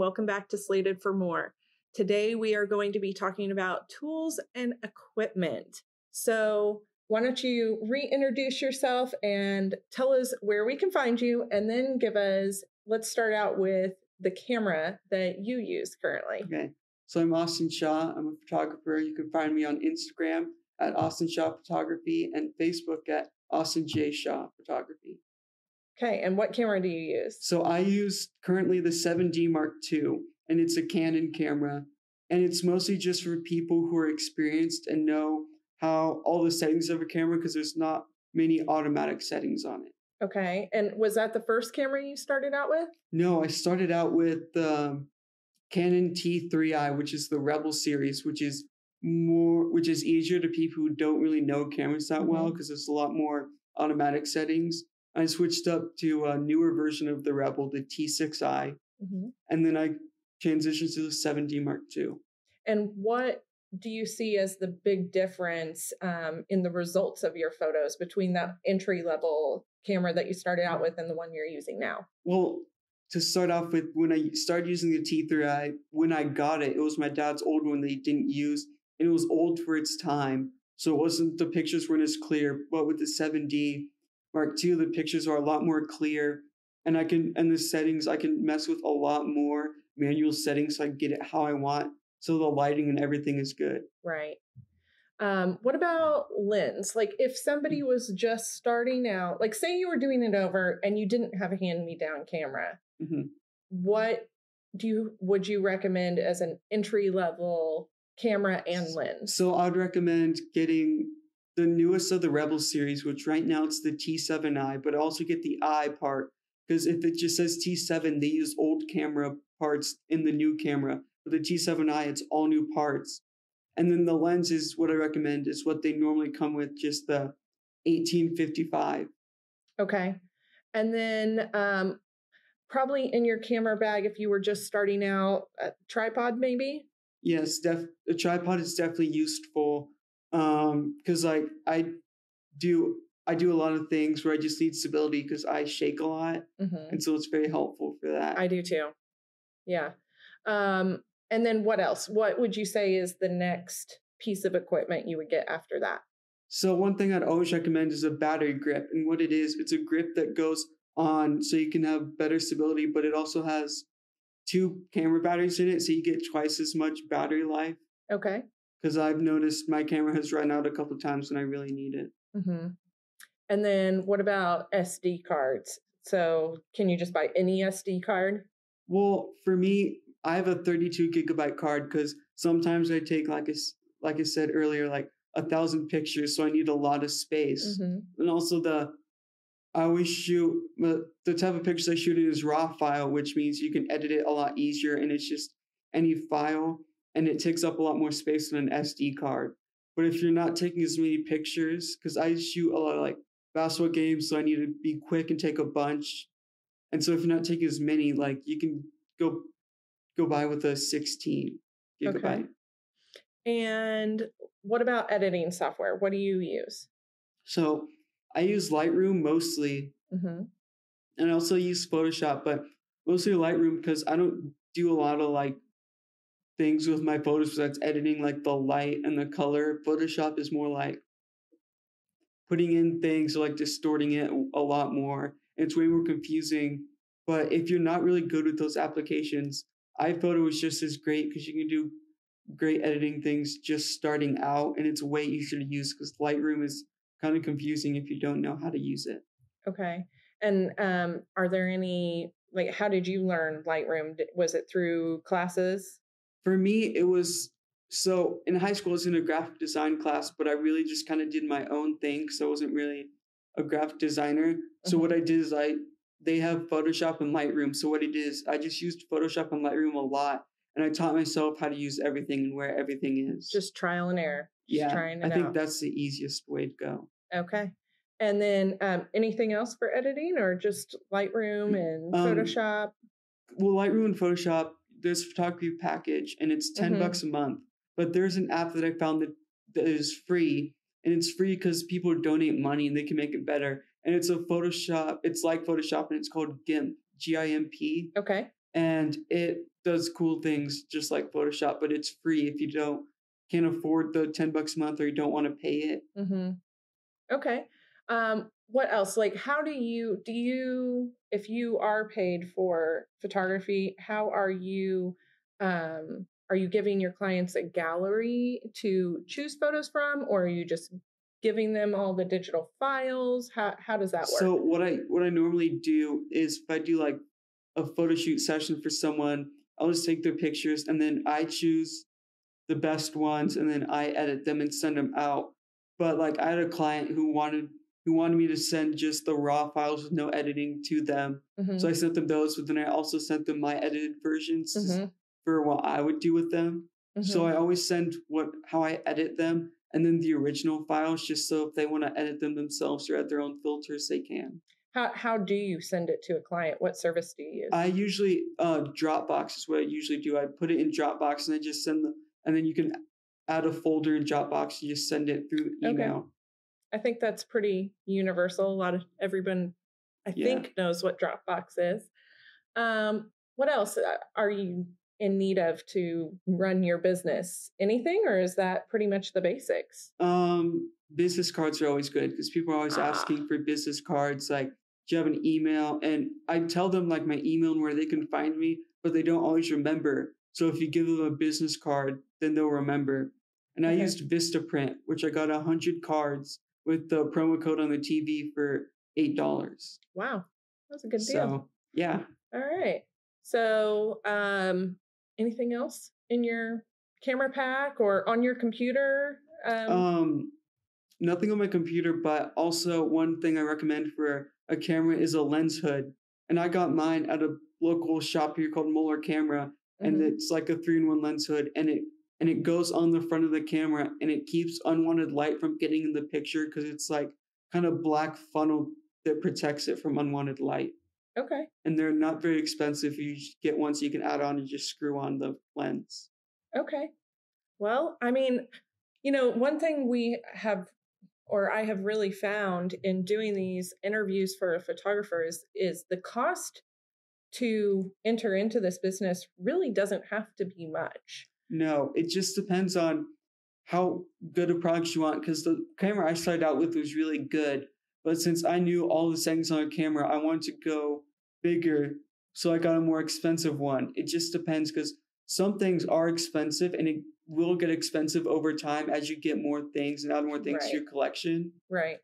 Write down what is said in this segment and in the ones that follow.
welcome back to Slated for More. Today we are going to be talking about tools and equipment. So why don't you reintroduce yourself and tell us where we can find you, and then let's start out with the camera that you use currently. Okay, so I'm Austin Shaw. I'm a photographer. You can find me on Instagram at Austin Shaw Photography and Facebook at Austin J. Shaw Photography. Okay, and what camera do you use? So I use currently the 7D Mark II, and it's a Canon camera. And it's mostly just for people who are experienced and know how all the settings of a camera, because there's not many automatic settings on it. Okay, and was that the first camera you started out with? No, I started out with the Canon T3i, which is the Rebel series, which is easier to people who don't really know cameras that well, because there's a lot more automatic settings. I switched up to a newer version of the Rebel, the T6i, and then I transitioned to the 7D Mark II. And what do you see as the big difference in the results of your photos between that entry-level camera that you started out with and the one you're using now? Well, to start off with, when I started using the T3i, when I got it, it was my dad's old one that he didn't use, and it was old for its time, so the pictures weren't as clear. But with the 7D Mark II, the pictures are a lot more clear, and the settings, I can mess with a lot more manual settings so I can get it how I want. So the lighting and everything is good. Right. What about lens? Like if somebody was just starting out, like say you were doing it over and you didn't have a hand-me-down camera, what would you recommend as an entry-level camera and lens? So I'd recommend getting the newest of the Rebel series, which right now it's the T7i, but also get the I part, because if it just says T7, they use old camera parts in the new camera. For the T7i, it's all new parts. And then the lens is what I recommend, is what they normally come with, just the 1855. Okay. And then probably in your camera bag, if you were just starting out, a tripod maybe? Yes, a tripod is definitely useful, because like I do a lot of things where I just need stability because I shake a lot, and so it's very helpful for that. I do too. Yeah. And then what else? What would you say is the next piece of equipment you would get after that? So one thing I'd always recommend is a battery grip. And what it is, it's a grip that goes on so you can have better stability, but it also has 2 camera batteries in it, so you get twice as much battery life. Okay. Because I've noticed my camera has run out a couple of times when I really need it. And then what about SD cards? So can you just buy any SD card? Well, for me, I have a 32 gigabyte card because sometimes I take, like I said earlier, like 1,000 pictures, so I need a lot of space. And also I always shoot, the type of pictures I shoot in is RAW file, which means you can edit it a lot easier, and it's just any file, and it takes up a lot more space than an SD card. But if you're not taking as many pictures, because I shoot a lot of like basketball games, so I need to be quick and take a bunch. And so if you're not taking as many, like you can go by with a 16 gigabyte. Okay. And what about editing software? What do you use? So I use Lightroom mostly, and I also use Photoshop, but mostly Lightroom because I don't do a lot of like things with my photos besides editing like the light and the color. Photoshop is more like putting in things, like distorting it a lot more. It's way more confusing. But if you're not really good with those applications, iPhoto is just as great because you can do great editing things just starting out, and it's way easier to use because Lightroom is kind of confusing if you don't know how to use it. Okay. And are there any, like, how did you learn Lightroom? Was it through classes? For me, it was, so in high school, I was in a graphic design class, but I really just kind of did my own thing because I wasn't really a graphic designer. So what I did is they have Photoshop and Lightroom. So what I did is I just used Photoshop and Lightroom a lot, and I taught myself how to use everything and where everything is. Just trial and error. I think that's the easiest way to go. Okay. And then anything else for editing, or just Lightroom and Photoshop? Well, Lightroom and Photoshop, there's a photography package, and it's $10 a month. But there's an app that I found that is free, and it's free because people donate money and they can make it better. And it's a Photoshop. It's like Photoshop, and it's called GIMP, GIMP. Okay. and it does cool things just like Photoshop, but it's free if you can't afford the $10 a month or you don't want to pay it. Mm-hmm. Okay. What else? Like, how do you, if you are paid for photography, how are you giving your clients a gallery to choose photos from, or are you just giving them all the digital files? How does that work? So what I normally do is if I do like a photo shoot session for someone, I'll just take their pictures and then I choose the best ones and then I edit them and send them out. But like I had a client who wanted me to send just the raw files with no editing to them. Mm-hmm. So I sent them those, but then I also sent them my edited versions Mm-hmm. for what I would do with them. Mm-hmm. So I always send how I edit them and then the original files, just so if they want to edit them themselves or add their own filters, they can. How do you send it to a client? What service do you use? I usually Dropbox is what I usually do. I put it in Dropbox and I just send them, and then you can add a folder in Dropbox. You just send it through email. Okay. I think that's pretty universal. Everyone, I think, knows what Dropbox is. What else are you in need of to run your business? Anything, or is that pretty much the basics? Business cards are always good because people are always asking for business cards. Like, do you have an email? And I tell them like my email and where they can find me, but they don't always remember. So if you give them a business card, then they'll remember. And I used Vistaprint, which I got 100 cards with the promo code on the TV for $8. Wow, that's a good deal. So yeah. All right. So anything else in your camera pack or on your computer? Nothing on my computer, but also one thing I recommend for a camera is a lens hood. And I got mine at a local shop here called Moeller Camera, and it's like a 3-in-1 lens hood, and it goes on the front of the camera, and it keeps unwanted light from getting in the picture because it's like kind of black funnel that protects it from unwanted light. Okay. And they're not very expensive. You get one so you can add on and just screw on the lens. Okay. Well, I mean, one thing I have really found in doing these interviews for photographers is the cost to enter into this business really doesn't have to be much. No, it just depends on how good a product you want, because the camera I started out with was really good. But since I knew all the settings on a camera, I wanted to go bigger. So I got a more expensive one. It just depends because some things are expensive and it will get expensive over time as you get more things and add more things to your collection. Right.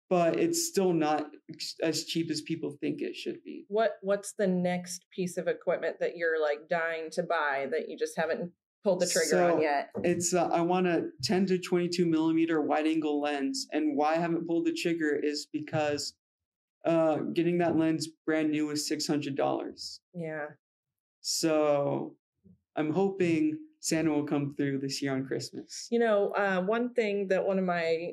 But it's still not as cheap as people think it should be. What's the next piece of equipment that you're like dying to buy that you just haven't pulled the trigger on yet? It's I want a 10 to 22 millimeter wide angle lens. And why I haven't pulled the trigger is because getting that lens brand new is $600. Yeah. So I'm hoping Santa will come through this year on Christmas. One thing that one of my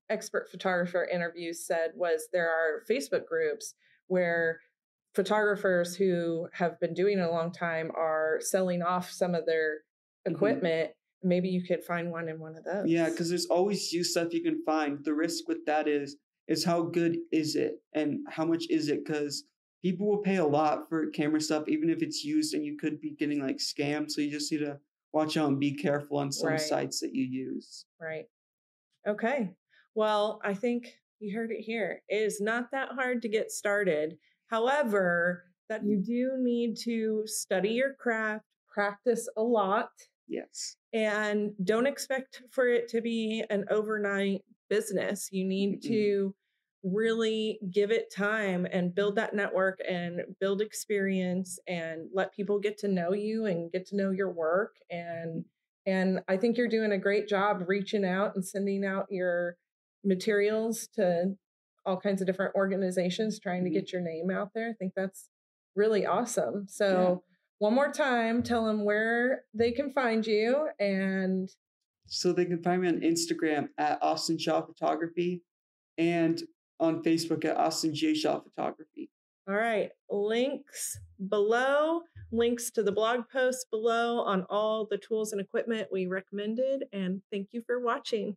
expert photographer interviews said was there are Facebook groups where photographers who have been doing it a long time are selling off some of their equipment. Maybe you could find one in one of those. Yeah, because there's always used stuff you can find. The risk with that is how good is it and how much is it? Because people will pay a lot for camera stuff, even if it's used, and you could be getting like scammed. So you just need to watch out and be careful on some sites that you use. Right. Okay. Well, I think you heard it here. It is not that hard to get started. However, that you do need to study your craft, practice a lot. Yes. And don't expect for it to be an overnight business. You need to really give it time and build that network and build experience and let people get to know you and get to know your work. And I think you're doing a great job reaching out and sending out your materials to all kinds of different organizations, trying to get your name out there. I think that's really awesome. So one more time, tell them where they can find you. And so they can find me on Instagram at Austin Shaw Photography and on Facebook at Austin J. Shaw Photography. All right. Links below, links to the blog posts below on all the tools and equipment we recommended. And thank you for watching.